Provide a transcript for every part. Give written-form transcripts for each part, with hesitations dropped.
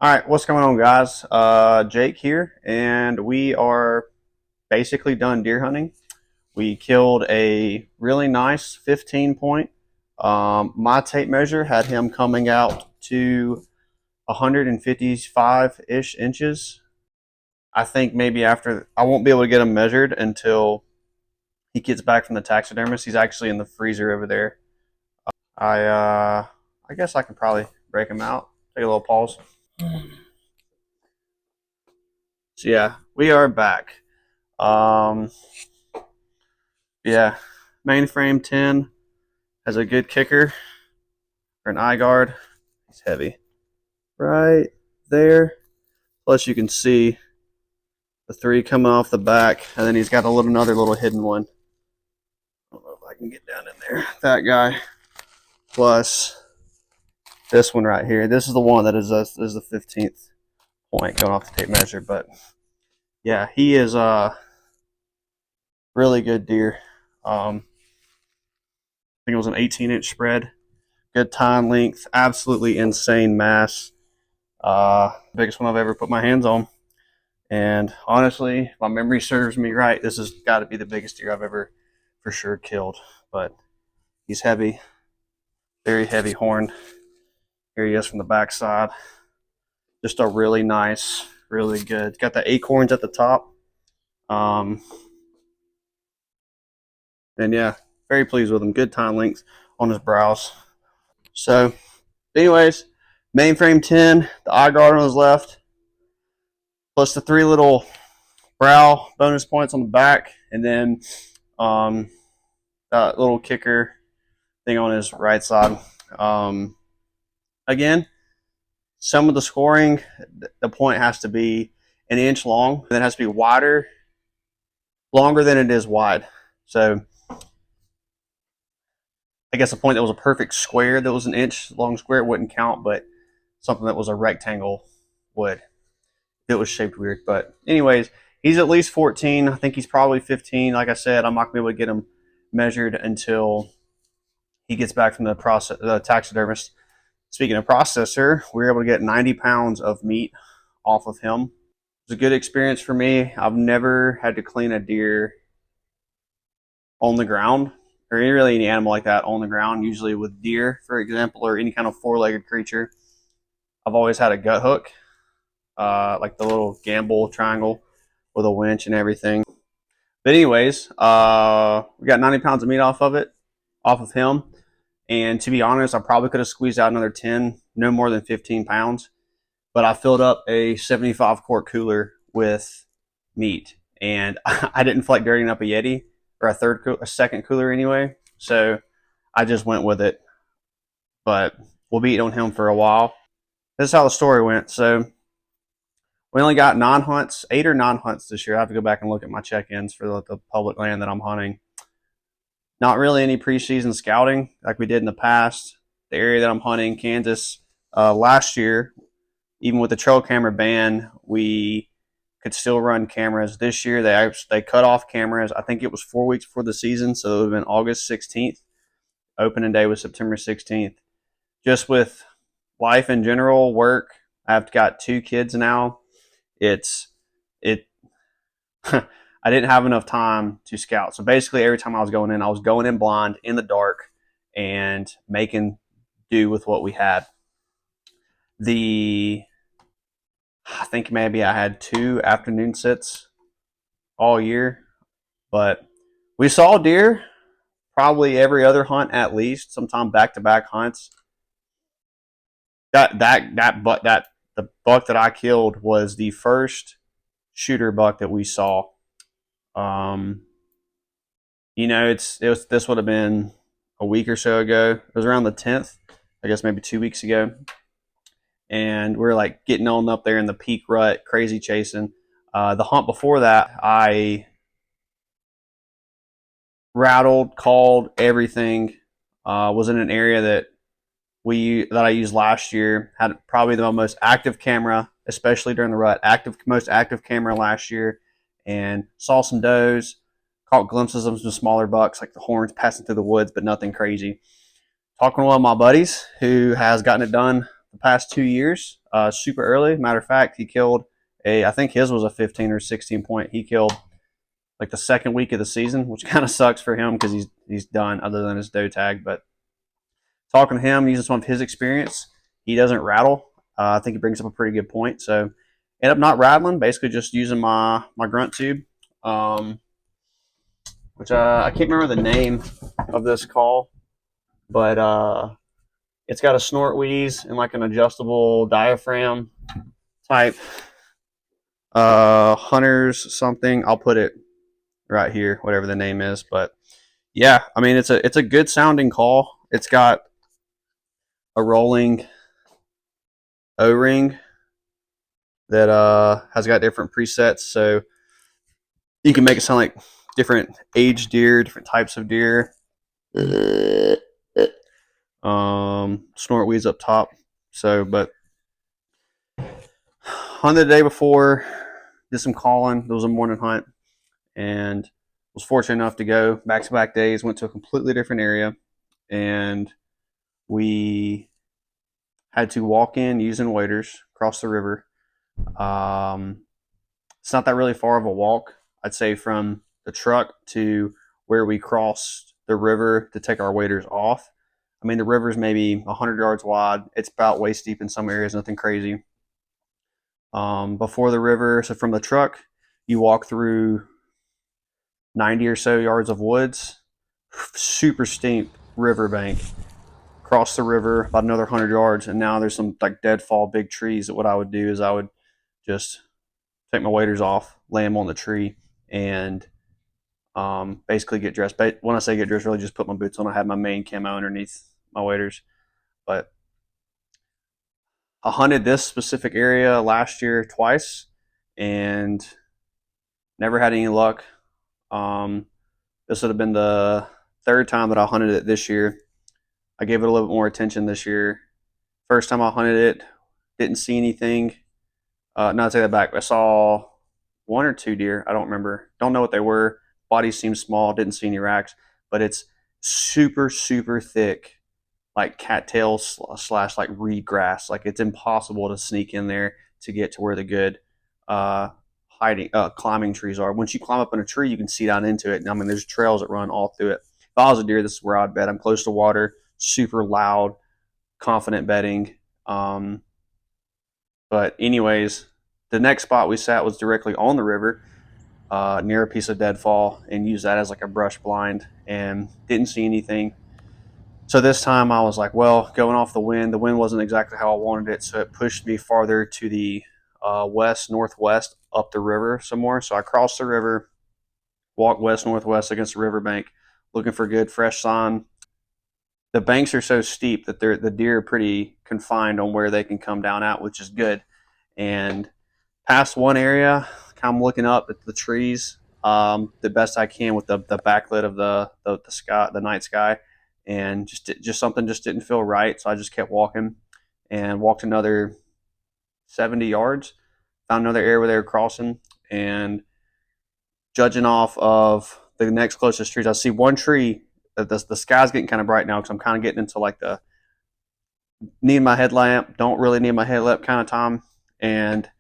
All right, what's going on, guys? Jake here, and we are basically done deer hunting. We killed a really nice 15 point. My tape measure had him coming out to 155 ish inches. I think maybe after I won't be able to get him measured until he gets back from the taxidermist. He's actually in the freezer over there. I guess I can probably break him out. Take a little pause. So yeah, we are back. Um, yeah, mainframe 10 has a good kicker or an eye guard. He's heavy. Right there. Plus you can see the three coming off the back, and then he's got another little hidden one. I don't know if I can get down in there. That guy. Plus this one right here. This is the one that is the 15th point going off the tape measure. But yeah, he is a really good deer. I think it was an 18-inch spread. Good time length, absolutely insane mass. Biggest one I've ever put my hands on. And honestly, if my memory serves me right, this has got to be the biggest deer I've ever for sure killed. But he's heavy, very heavy horn. Here he is from the backside. Just a really nice, really good. Got the acorns at the top. And yeah, very pleased with him. Good time length on his brows. So, anyways, mainframe 10, the eye guard on his left, plus the three little brow bonus points on the back, and then that little kicker thing on his right side. Again, some of the scoring, the point has to be an inch long, and then it has to be longer than it is wide. So I guess a point that was a perfect square that was an inch long square wouldn't count, but something that was a rectangle would. It was shaped weird. But anyways, he's at least 14. I think he's probably 15. Like I said, I'm not going to be able to get him measured until he gets back from the taxidermist. Speaking of processor, we were able to get 90 pounds of meat off of him. It was a good experience for me. I've never had to clean a deer on the ground, or really any animal like that on the ground, usually with deer, for example, or any kind of four-legged creature. I've always had a gut hook, like the little gamble triangle with a winch and everything. But anyways, we got 90 pounds of meat off of him. And to be honest, I probably could have squeezed out another 10, no more than 15 pounds. But I filled up a 75 quart cooler with meat. And I didn't feel like dirtying up a Yeti or a second cooler anyway. So I just went with it. But we'll be eating on him for a while. This is how the story went. So we only got 8 or 9 hunts this year. I have to go back and look at my check-ins for the public land that I'm hunting. Not really any preseason scouting like we did in the past. The area that I'm hunting, Kansas, last year, even with the trail camera ban, we could still run cameras. This year, they cut off cameras. I think it was 4 weeks before the season, so it would have been August 16th. Opening day was September 16th. Just with life in general, work, I've got 2 kids now. I didn't have enough time to scout. So basically, every time I was going in blind in the dark and making do with what we had. I think maybe I had 2 afternoon sits all year, but we saw deer probably every other hunt at least, sometimes back-to-back hunts. The buck that I killed was the first shooter buck that we saw. This would have been a week or so ago. It was around the 10th, I guess maybe 2 weeks ago. And we're like getting on up there in the peak rut, crazy chasing. The hunt before that, I rattled, called everything. Was in an area that I used last year. Had probably the most active camera, especially during the rut. Most active camera last year, and saw some does. Caught glimpses of some smaller bucks, like the horns passing through the woods, but nothing crazy. Talking to one of my buddies who has gotten it done the past 2 years, super early. Matter of fact, he killed I think his was a 15 or 16 point. He killed like the second week of the season, which kind of sucks for him because he's done other than his doe tag. But talking to him, using some of his experience, he doesn't rattle. I think he brings up a pretty good point. So end up not rattling, basically just using my grunt tube, which I can't remember the name of this call, but it's got a snort wheeze and like an adjustable diaphragm type. Hunters something. I'll put it right here, whatever the name is. But yeah, I mean it's a good sounding call. It's got a rolling O-ring that has got different presets, so you can make it sound like different age deer, different types of deer. Snort wheeze up top. So, but hunted the day before, did some calling. There was a morning hunt, and was fortunate enough to go back-to-back days. Went to a completely different area, and we had to walk in using waders across the river. It's not that really far of a walk. I'd say from the truck to where we crossed the river to take our waders off. I mean, the river's maybe 100 yards wide. It's about waist deep in some areas, nothing crazy. Before the river, so from the truck, you walk through 90 or so yards of woods, super steep riverbank, cross the river about another 100 yards, and now there's some like deadfall big trees. That what I would do is I would just take my waders off, lay them on the tree, and basically get dressed. But when I say get dressed, really just put my boots on. I had my main camo underneath my waders. But I hunted this specific area last year twice and never had any luck. This would have been the third time that I hunted it this year. I gave it a little bit more attention this year. First time I hunted it, didn't see anything. No, I take that back. I saw one or two deer. I don't remember. Don't know what they were. Bodies seemed small. Didn't see any racks, but it's super, super thick, like cattails slash like reed grass. Like it's impossible to sneak in there to get to where the good climbing trees are. Once you climb up in a tree, you can see down into it. I mean, there's trails that run all through it. If I was a deer, this is where I'd bet. I'm close to water, super loud, confident betting. But anyways, the next spot we sat was directly on the river, near a piece of deadfall, and used that as like a brush blind, and didn't see anything. So this time I was like, well, going off the wind wasn't exactly how I wanted it, so it pushed me farther to the west northwest up the river some more. So I crossed the river, walked west northwest against the riverbank, looking for good fresh sign. The banks are so steep that the deer are pretty confined on where they can come down at, which is good. And past one area, kind of looking up at the trees, the best I can with the backlit of the sky, the night sky, and just something just didn't feel right. So I just kept walking, and walked another 70 yards, found another area where they were crossing, and judging off of the next closest trees, I see one tree. The sky's getting kind of bright now because I'm kind of getting into like the need my headlamp, don't really need my headlamp kind of time. And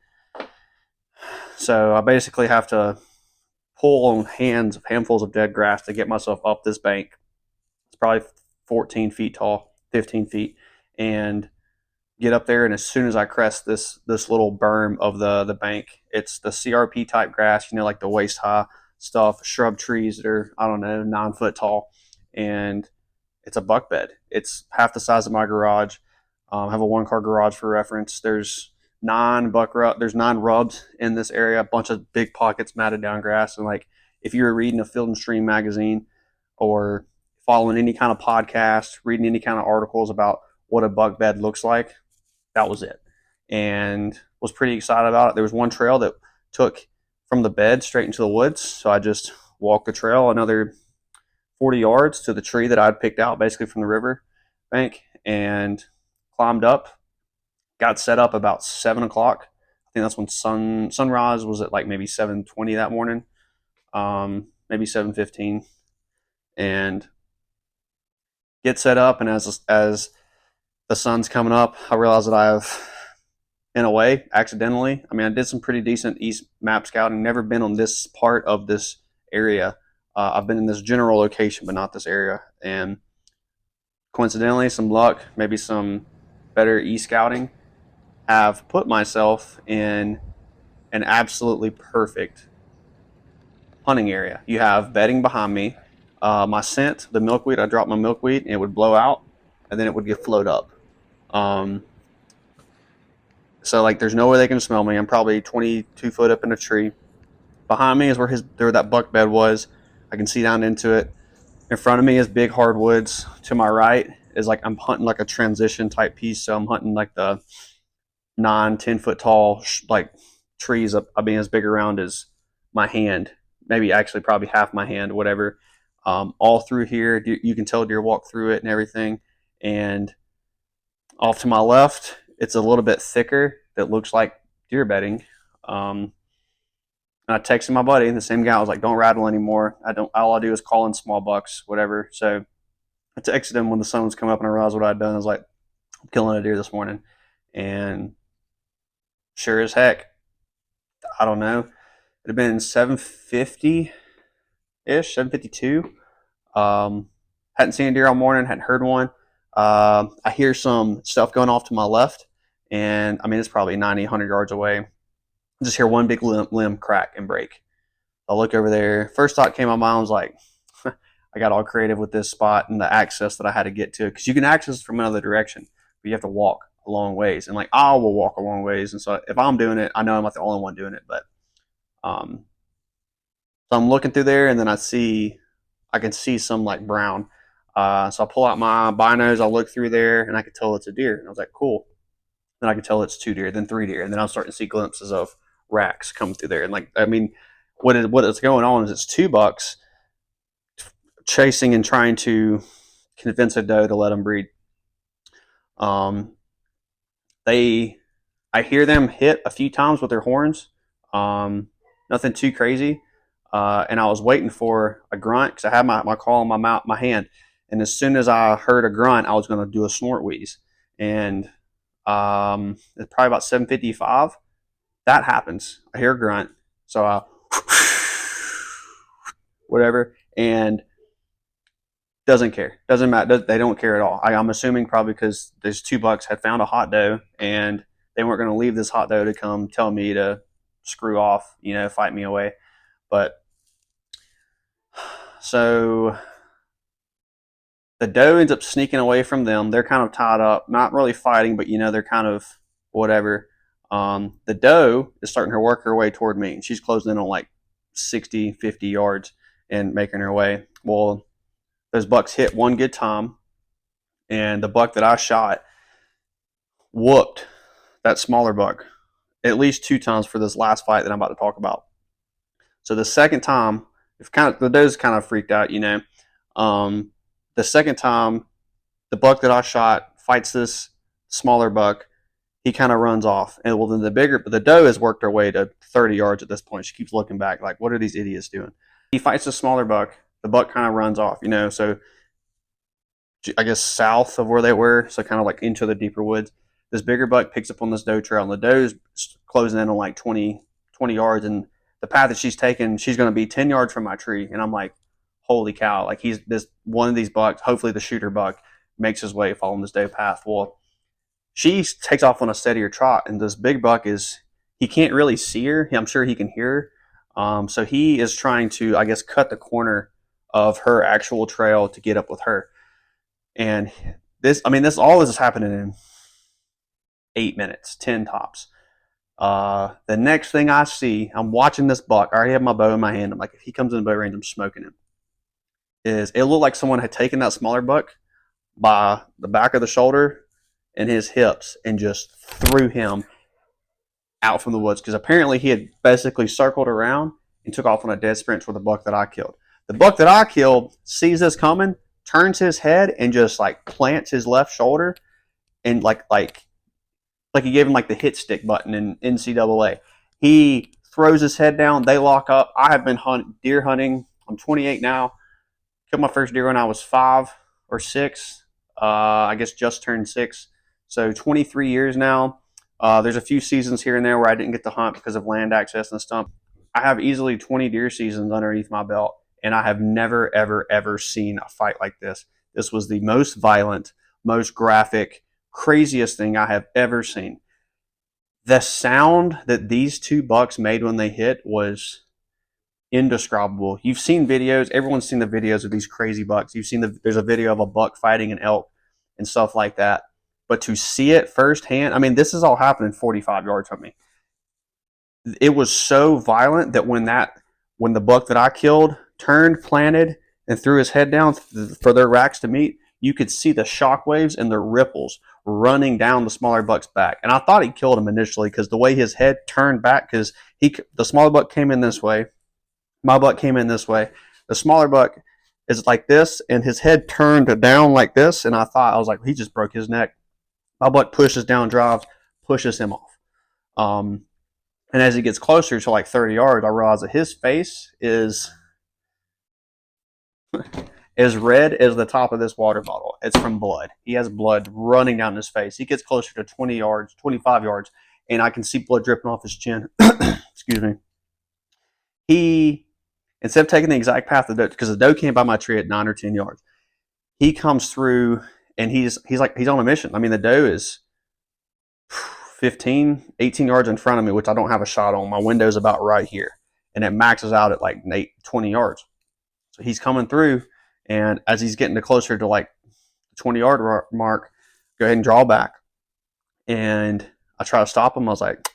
so I basically have to pull on handfuls of dead grass to get myself up this bank. It's probably 14 feet tall, 15 feet, and get up there. And as soon as I crest this little berm of the bank, it's the CRP type grass, like the waist high stuff, shrub trees that are, I don't know, 9 foot tall. And it's a buck bed. It's half the size of my garage. I have a 1-car garage for reference. There's 9 rubs in this area, a bunch of big pockets matted down grass. And like, if you were reading a Field and Stream magazine or following any kind of podcast, reading any kind of articles about what a buck bed looks like, that was it. And was pretty excited about it. There was one trail that took from the bed straight into the woods. So I just walked the trail another 40 yards to the tree that I'd picked out basically from the river bank, and climbed up, got set up about 7 o'clock. I think that's when sunrise was at like maybe 7:20 that morning, maybe 7:15, and get set up. And as the sun's coming up, I realize that I have, in a way, accidentally. I mean, I did some pretty decent east map scouting. Never been on this part of this area. I've been in this general location, but not this area. And coincidentally, some luck, maybe some better scouting, have put myself in an absolutely perfect hunting area. You have bedding behind me. My scent, the milkweed, I dropped my milkweed and it would blow out and then it would get float up. Um, so like there's no way they can smell me. I'm probably 22 foot up in a tree. Behind me is where that buck bed was. I can see down into it. In front of me is big hardwoods. To my right is like I'm hunting like a transition type piece. So I'm hunting like the 9-10 foot tall like trees up. I mean as big around as my hand, maybe actually probably half my hand, whatever. All through here, you can tell deer walk through it and everything. And off to my left, it's a little bit thicker. That looks like deer bedding. And I texted my buddy, the same guy. I was like, "Don't rattle anymore. I don't. All I do is call in small bucks, whatever." So I texted him when the sun was coming up, and I realized what I'd done. I was like, "I'm killing a deer this morning," and sure as heck, I don't know. It had been 7:50 ish, 7:52. Hadn't seen a deer all morning. Hadn't heard one. I hear some stuff going off to my left, and I mean it's probably 90, 100 yards away. I just hear one big limb crack and break. I look over there. First thought came to my mind was like, I got all creative with this spot and the access that I had to get to because you can access from another direction, but you have to walk a long ways. And like I will walk a long ways, and so if I'm doing it, I know I'm not the only one doing it. But so I'm looking through there, and then I can see some like brown. So I pull out my binos, I look through there, and I could tell it's a deer. And I was like, cool. Then I could tell it's 2 deer, then 3 deer, and then I was starting to see glimpses of racks come through there. And like, I mean, what is going on is it's 2 bucks chasing and trying to convince a doe to let them breed. Um, I hear them hit a few times with their horns. Nothing too crazy. And I was waiting for a grunt because I had my call in my mouth, my hand. And as soon as I heard a grunt, I was going to do a snort wheeze. And it's probably about 7:55. That happens. I hear a grunt. So I whatever, and doesn't care. Doesn't matter. They don't care at all. I'm assuming probably because these 2 bucks had found a hot doe and they weren't going to leave this hot doe to come tell me to screw off, fight me away. But so the doe ends up sneaking away from them. They're kind of tied up, not really fighting, but they're kind of whatever. The doe is starting to work her way toward me, and she's closing in on like 60, 50 yards and making her way. Well, those bucks hit one good time, and the buck that I shot whooped that smaller buck at least 2 times for this last fight that I'm about to talk about. So the second time, the doe's kind of freaked out, the second time, the buck that I shot fights this smaller buck. He kind of runs off, and well, then the doe has worked her way to 30 yards at this point. She keeps looking back, like, what are these idiots doing? He fights the smaller buck. The buck kind of runs off, so I guess south of where they were, so kind of like into the deeper woods. This bigger buck picks up on this doe trail, and the doe's closing in on like 20 yards, and the path that she's taking, she's going to be 10 yards from my tree, and I'm like, holy cow! Like one of these bucks, hopefully the shooter buck, makes his way following this doe path. Well, she takes off on a steadier trot, and this big buck he can't really see her. I'm sure he can hear her. So he is trying to, I guess, cut the corner of her actual trail to get up with her. And this all this is happening in 8 minutes, 10 tops. The next thing I see, I'm watching this buck. I already have my bow in my hand. I'm like, if he comes in the bow range, I'm smoking him. It looked like someone had taken that smaller buck by the back of the shoulder and his hips and just threw him out from the woods, because apparently he had basically circled around and took off on a dead sprint for the buck that I killed. The buck that I killed sees this coming, turns his head, and just like plants his left shoulder, and like he gave him like the hit stick button in NCAA. He throws his head down. They lock up. I have been deer hunting. I'm 28 now. Killed my first deer when I was 5 or 6. I guess just turned 6. So 23 years now. There's a few seasons here and there where I didn't get to hunt because of land access and stuff. I have easily 20 deer seasons underneath my belt, and I have never, ever, ever seen a fight like this. This was the most violent, most graphic, craziest thing I have ever seen. The sound that these two bucks made when they hit was indescribable. You've seen videos. Everyone's seen the videos of these crazy bucks. You've seen there's a video of a buck fighting an elk and stuff like that. But to see it firsthand, I mean, this is all happening 45 yards from me. It was so violent that when the buck that I killed turned, planted, and threw his head down for their racks to meet, you could see the shock waves and the ripples running down the smaller buck's back. And I thought he killed him initially because the way his head turned back, because the smaller buck came in this way, my buck came in this way. The smaller buck is like this, and his head turned down like this. And I was like, he just broke his neck. My buck pushes down, drives, pushes him off. And as he gets closer to like 30 yards, I realize that his face is as red as the top of this water bottle. It's from blood. He has blood running down his face. He gets closer to 20 yards, 25 yards, and I can see blood dripping off his chin. Excuse me. He, instead of taking the exact path of the doe, because the doe came by my tree at 9 or 10 yards, he comes through and he's on a mission. I mean, the doe is 15, 18 yards in front of me, which I don't have a shot on. My window's about right here, and it maxes out at like 20 yards. So he's coming through, and as he's getting closer to like the 20-yard mark, go ahead and draw back. And I try to stop him. I was like,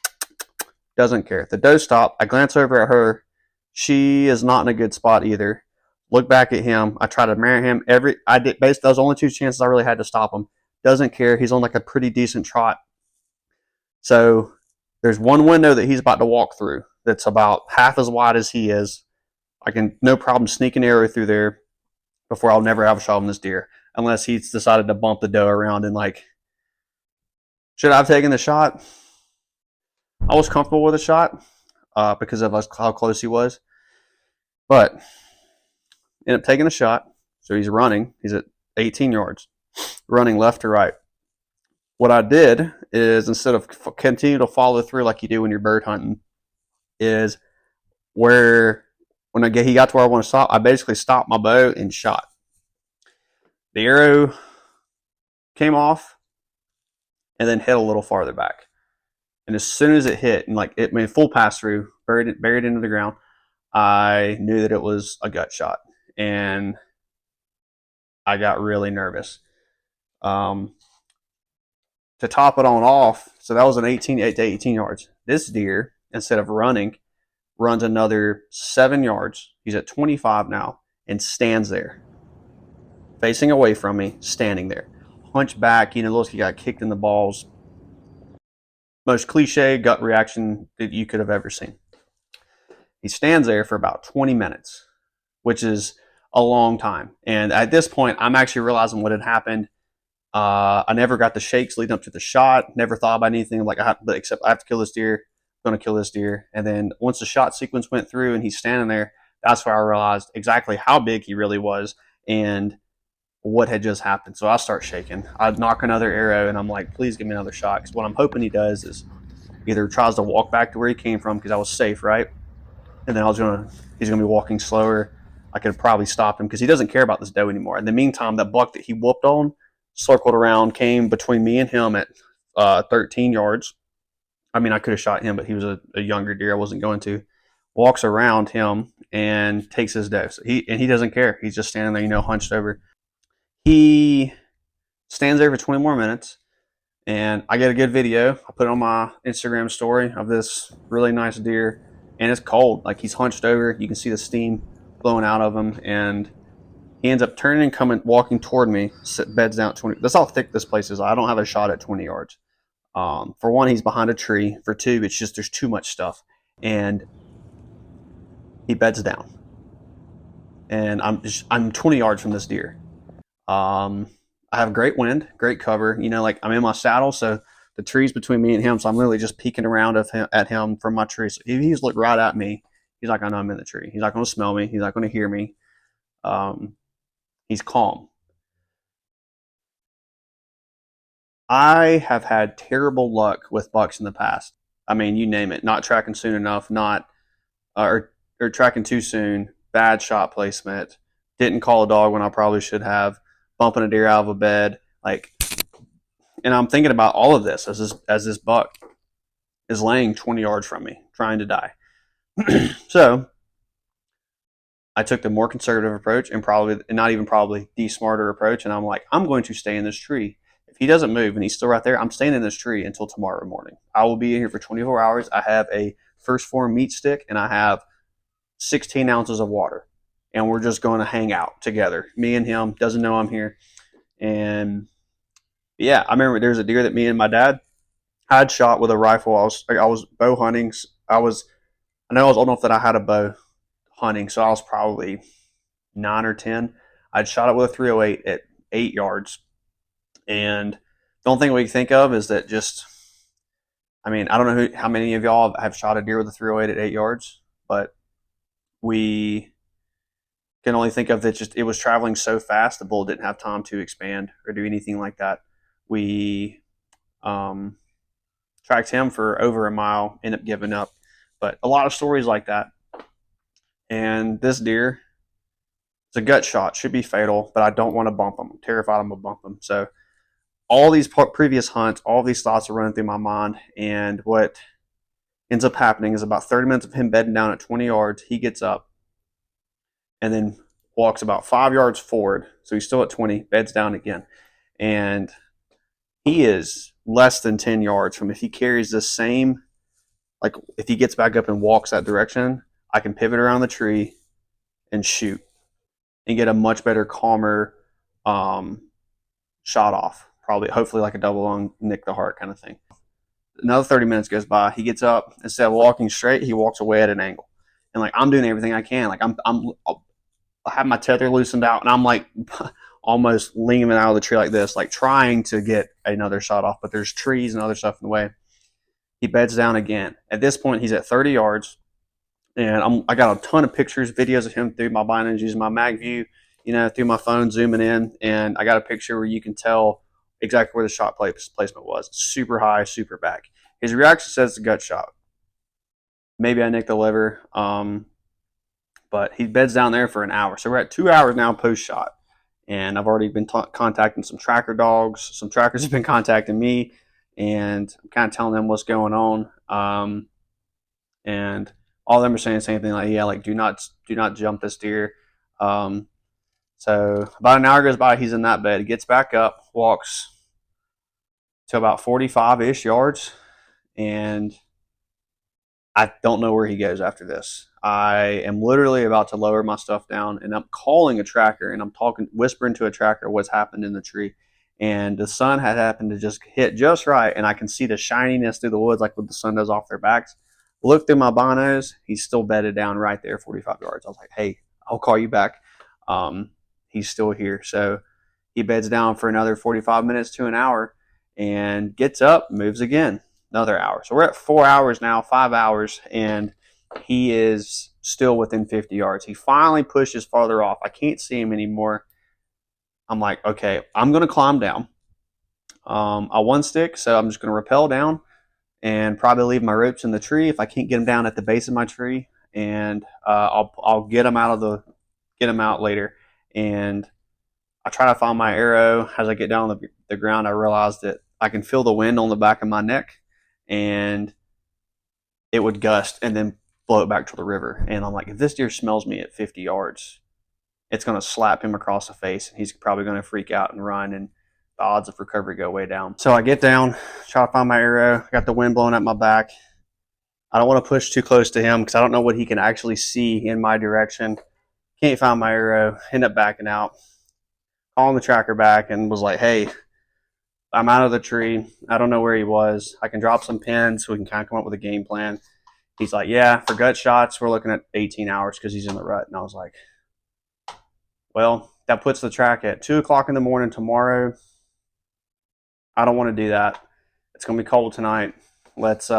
doesn't care. The doe stopped. I glance over at her. She is not in a good spot either. Look back at him. I try to marry him. Those only two chances I really had to stop him. Doesn't care. He's on like a pretty decent trot. So there's one window that he's about to walk through that's about half as wide as he is. I can no problem sneak an arrow through there before I'll never have a shot on this deer, unless he's decided to bump the doe around and like, should I have taken the shot? I was comfortable with the shot because of how close he was, but ended up taking the shot. So he's running. He's at 18 yards, running left to right. What I did is, instead of continue to follow through like you do when you're bird hunting, is when he got to where I want to stop, I basically stopped my bow and shot. The arrow came off and then hit a little farther back. And as soon as it hit, and like it made full pass through, buried into the ground, I knew that it was a gut shot. And I got really nervous. To top it on off, so that was an 18 to 18 yards. This deer, instead of running, runs another 7 yards. He's at 25 now and stands there, facing away from me, standing there. Hunch back, looks like he got kicked in the balls. Most cliche gut reaction that you could have ever seen. He stands there for about 20 minutes, which is a long time. And at this point, I'm actually realizing what had happened. I never got the shakes leading up to the shot. Never thought about anything like except I have to kill this deer. I'm going to kill this deer. And then once the shot sequence went through and he's standing there, that's where I realized exactly how big he really was and what had just happened. So I start shaking. I knock another arrow and I'm like, please give me another shot. Because what I'm hoping he does is either tries to walk back to where he came from because I was safe, right? And then he's going to be walking slower. I could probably stop him because he doesn't care about this doe anymore. In the meantime, that buck that he whooped on circled around, came between me and him at 13 yards. I mean, I could have shot him, but he was a younger deer. I wasn't going to. Walks around him and takes his doe. So he doesn't care. He's just standing there, hunched over. He stands there for 20 more minutes, and I get a good video. I put it on my Instagram story of this really nice deer, and it's cold. Like, he's hunched over. You can see the steam blowing out of him, and he ends up turning and walking toward me, beds down at 20. That's how thick this place is. I don't have a shot at 20 yards. For one, he's behind a tree. For two, it's just there's too much stuff. And he beds down. And I'm 20 yards from this deer. I have great wind, great cover. I'm in my saddle, so the tree's between me and him, so I'm literally just peeking around at him from my tree. So if he's looked right at me, he's not going to know I'm in the tree. He's not going to smell me. He's not going to hear me. He's calm. I have had terrible luck with bucks in the past. I mean, you name it, not tracking soon enough, not or tracking too soon, bad shot placement, didn't call a dog when I probably should have, bumping a deer out of a bed, like. And I'm thinking about all of this as this buck is laying 20 yards from me, trying to die. So I took the more conservative approach and probably, and not even probably, the smarter approach. And I'm like, I'm going to stay in this tree. If he doesn't move and he's still right there, I'm staying in this tree until tomorrow morning. I will be in here for 24 hours. I have a 1st Phorm meat stick and I have 16 ounces of water. And we're just going to hang out together. Me and him, doesn't know I'm here. And yeah, I remember there's a deer that me and my dad had shot with a rifle. I was bow hunting. I know I was old enough that I had a bow hunting, so I was probably 9 or 10. I'd shot it with a 308 at 8 yards, and the only thing we think of is that just, I mean, I don't know how many of y'all have shot a deer with a 308 at 8 yards, but we can only think of that just it was traveling so fast the bull didn't have time to expand or do anything like that. We um, tracked him for over a mile, ended up giving up. But a lot of stories like that. And this deer, it's a gut shot, should be fatal, but I don't want to bump him. I'm terrified I'm going to bump him. So all these previous hunts, all these thoughts are running through my mind. And what ends up happening is about 30 minutes of him bedding down at 20 yards. He gets up and then walks about 5 yards forward. So he's still at 20, beds down again. And he is less than 10 yards from, if he carries the same, like if he gets back up and walks that direction, I can pivot around the tree and shoot and get a much better, calmer shot off. Probably, hopefully, like a double lung, nick the heart kind of thing. Another 30 minutes goes by. He gets up, instead of walking straight, he walks away at an angle. And like I'm doing everything I can. Like I have my tether loosened out, and I'm like almost leaning out of the tree like this, like trying to get another shot off. But there's trees and other stuff in the way. He beds down again. At this point, he's at 30 yards, and I got a ton of pictures, videos of him through my binoculars, using my mag view, through my phone, zooming in, and I got a picture where you can tell exactly where the shot placement was. Super high, super back. His reaction says it's a gut shot. Maybe I nicked the liver, but he beds down there for an hour. So we're at 2 hours now post shot, and I've already been contacting some tracker dogs. Some trackers have been contacting me, and I'm kind of telling them what's going on. And all of them are saying the same thing, like, yeah, like do not jump this deer. So about an hour goes by, he's in that bed. He gets back up, walks to about 45-ish yards, and I don't know where he goes after this. I am literally about to lower my stuff down, and I'm calling a tracker, and I'm whispering to a tracker what's happened in the tree. And the sun had happened to just hit just right, and I can see the shininess through the woods, like what the sun does off their backs. Look through my binos, he's still bedded down right there, 45 yards. I was like, hey, I'll call you back. He's still here. So he beds down for another 45 minutes to an hour and gets up, moves again, another hour. So we're at 4 hours now, 5 hours, and he is still within 50 yards. He finally pushes farther off. I can't see him anymore. I'm like, okay, I'm going to climb down. I one stick, so I'm just going to rappel down and probably leave my ropes in the tree if I can't get them down at the base of my tree, and I'll get them out later. And I try to find my arrow. As I get down on the ground, I realize that I can feel the wind on the back of my neck, and it would gust and then blow it back to the river. And I'm like, if this deer smells me at 50 yards, it's going to slap him across the face, and he's probably going to freak out and run, and the odds of recovery go way down. So I get down, try to find my arrow. I got the wind blowing at my back. I don't want to push too close to him because I don't know what he can actually see in my direction. Can't find my arrow. End up backing out. Calling the tracker back and was like, hey, I'm out of the tree. I don't know where he was. I can drop some pins so we can kind of come up with a game plan. He's like, yeah, for gut shots, we're looking at 18 hours because he's in the rut. And I was like, well, that puts the track at 2 o'clock in the morning tomorrow. I don't want to do that. It's going to be cold tonight. Let's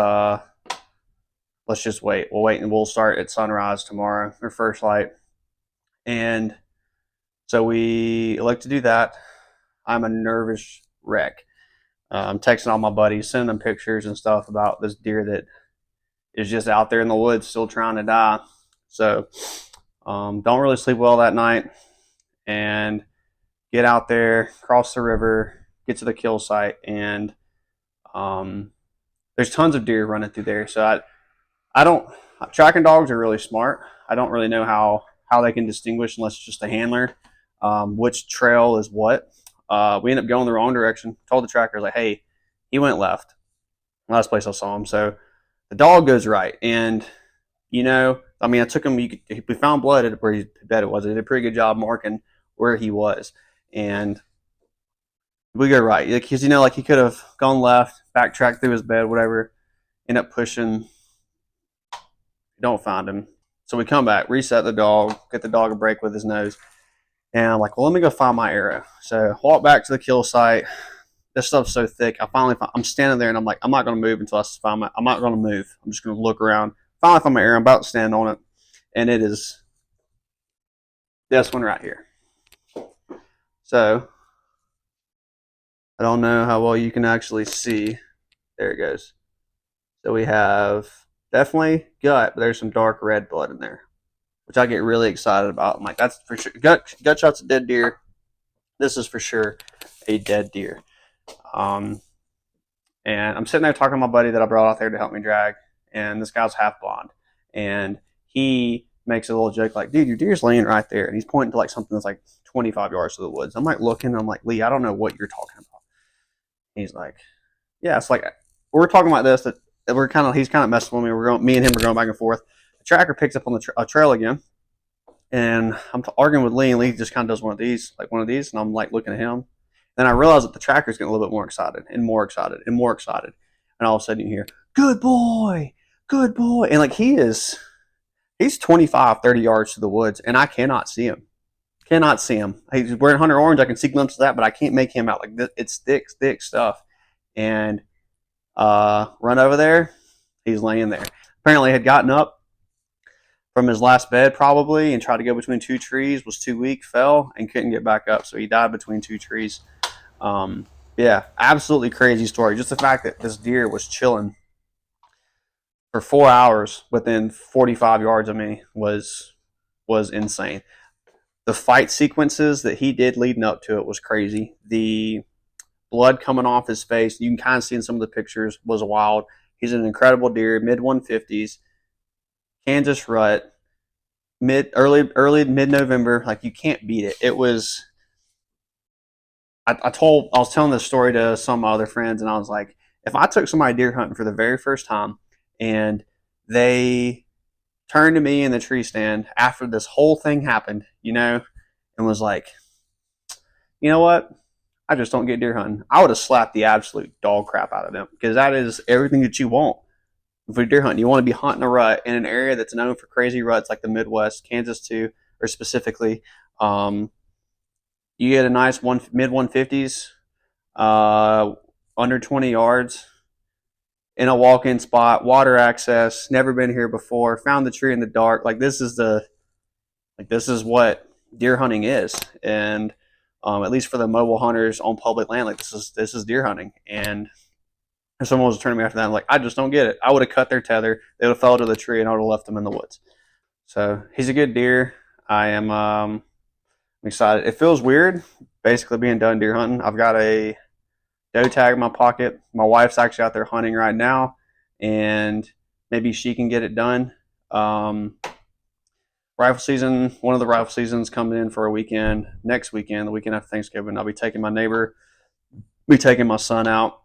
just wait. We'll wait, and we'll start at sunrise tomorrow, or first light. And so we elect to do that. I'm a nervous wreck. I'm texting all my buddies, sending them pictures and stuff about this deer that is just out there in the woods still trying to die. So don't really sleep well that night, and get out there, cross the river, get to the kill site, and there's tons of deer running through there. So I don't, tracking dogs are really smart. I don't really know how they can distinguish unless it's just a handler, which trail is what. We ended up going the wrong direction. Told the tracker, like, hey, he went left. Last place I saw him. So the dog goes right. And, I mean, I took him, we found blood at where he bet it was. It did a pretty good job marking where he was. And we go right. Because, like he could have gone left, backtracked through his bed, whatever, end up pushing. Don't find him. So we come back, reset the dog, get the dog a break with his nose. And I'm like, well, let me go find my arrow. So walk back to the kill site. This stuff's so thick. I'm standing there and I'm like, I'm not going to move until I find I'm not going to move. I'm just going to look around. Finally find my arrow. I'm about to stand on it. And it is this one right here. So I don't know how well you can actually see. There it goes. So we have definitely gut, but there's some dark red blood in there, which I get really excited about. I'm like, that's for sure. Gut shot's a dead deer. This is for sure a dead deer. And I'm sitting there talking to my buddy that I brought out there to help me drag, and this guy's half blonde, and he makes a little joke like, dude, your deer's laying right there, and he's pointing to like something that's like 25 yards to the woods. I'm like looking, I'm like, Lee, I don't know what you're talking about. He's like, yeah, it's like we're talking about this, that he's kind of messing with me. Me and him are going back and forth. The tracker picks up on the trail again, and I'm arguing with Lee, and Lee just kind of does one of these, and I'm like looking at him. Then I realize that the tracker's getting a little bit more excited and more excited and more excited. And all of a sudden you hear, good boy, good boy. And like he's 25, 30 yards to the woods, and I cannot see him. Cannot see him. He's wearing Hunter Orange. I can see glimpses of that, but I can't make him out. Like it's thick stuff. And run over there. He's laying there. Apparently had gotten up from his last bed probably and tried to go between two trees, was too weak, fell, and couldn't get back up. So he died between two trees. Yeah, absolutely crazy story. Just the fact that this deer was chilling for 4 hours within 45 yards of me was insane. The fight sequences that he did leading up to it was crazy. The blood coming off his face, you can kind of see in some of the pictures, was wild. He's an incredible deer, mid 150s, Kansas rut, early mid November. Like you can't beat it. It was. I was telling this story to some of my other friends, and I was like, if I took somebody deer hunting for the very first time, and they turned to me in the tree stand after this whole thing happened, and was like, you know what? I just don't get deer hunting. I would have slapped the absolute dog crap out of them, because that is everything that you want for deer hunting. You want to be hunting a rut in an area that's known for crazy ruts like the Midwest, Kansas too, or specifically. You get a nice mid 150s, under 20 yards in a walk-in spot, water access, never been here before, found the tree in the dark. This is what deer hunting is. And at least for the mobile hunters on public land, this is deer hunting. And if someone was turning me after that, I'm like, I just don't get it. I would have cut their tether, they would have fell to the tree, and I would have left them in the woods. So he's a good deer. I am I'm excited. It feels weird basically being done deer hunting. I've got a doe tag in my pocket. My wife's actually out there hunting right now, and maybe she can get it done. Rifle season, one of the rifle seasons coming in for a weekend, next weekend, the weekend after Thanksgiving. I'll be taking my neighbor, my son out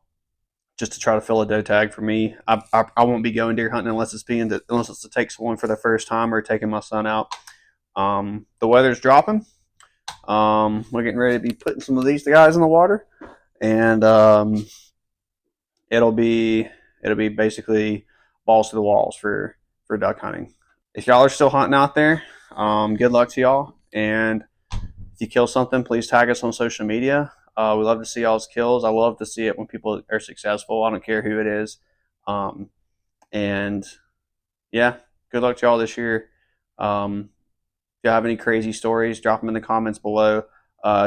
just to try to fill a doe tag for me. I won't be going deer hunting unless it's to take someone for the first time or taking my son out. The weather's dropping. We're getting ready to be putting some of these guys in the water, and it'll be basically balls to the walls for duck hunting. If y'all are still hunting out there, good luck to y'all. And if you kill something, please tag us on social media. We love to see y'all's kills. I love to see it when people are successful. I don't care who it is. And yeah, good luck to y'all this year. If you have any crazy stories, drop them in the comments below.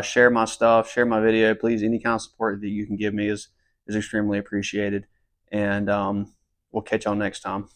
Share my stuff, share my video, please. Any kind of support that you can give me is is extremely appreciated. And we'll catch y'all next time.